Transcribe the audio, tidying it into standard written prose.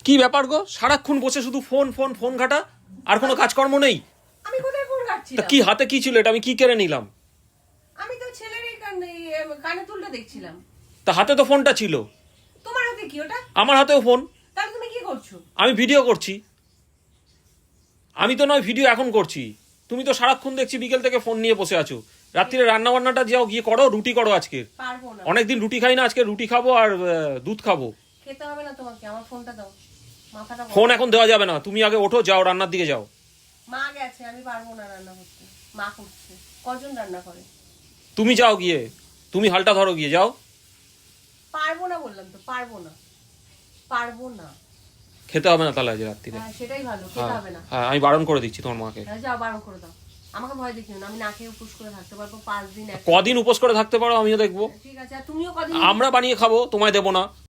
কি ব্যাপার গো, সারাক্ষণ বসে শুধু ফোন ফোন ফোন ঘাটা, আর কোনো কাজকর্ম নেই? আমি কোথায় ফোন তা ঘাটছিলাম? কি হাতে কি ছিল এটা আমি কি কেড়ে নিলাম? আমি তো ছেলের এই কানে তুলটা দেখছিলাম। তা হাতে তো ফোনটা ছিল। তোমার হাতে কি ওটা? আমার হাতেও ফোন। তাহলে তুমি কি করছো? আমি ভিডিও করছি। আমি তো নয় ভিডিও এখন করছি, তুমি তো সারাক্ষণ দেখছি বিকেল থেকে ফোন নিয়ে বসে আছো। রাত্রিরে রান্না বান্নাটা যাও গিয়ে করো, রুটি করো আজকে। পারবো না। অনেকদিন রুটি খাই না, আজকে রুটি খাবো আর দুধ খাবো। খেতে হবে না তোমাকে, আমার ফোনটা দাও। মাথাটা ফোন এখন দেওয়া যাবে না, তুমি আগে ওঠো, যাও রান্নার দিকে যাও। মা গেছে, আমি পারবো না রান্না করতে। মা করছে। কজন রান্না করে? তুমি যাও গিয়ে, তুমি হালটা ধরো গিয়ে যাও। পারবো না বললাম তো, পারবো না। পারবো না। খেতে হবে না তাহলে আজ রাত্রিরে। হ্যাঁ সেটাই ভালো, খেতে হবে না। হ্যাঁ আমি বারণ করে দিচ্ছি তোমার মাকে। হ্যাঁ যাও, বারণ করে দাও। আমাকে ভয় দেখিও না, আমি না খেয়ে উপোস করে থাকতে পারবো 5 দিন। কদিন উপোস করে থাকতে পারো আমিও দেখবো। ঠিক আছে, আর তুমিও কদিন। আমরা বানিয়ে খাবো, তোমায় দেবো না।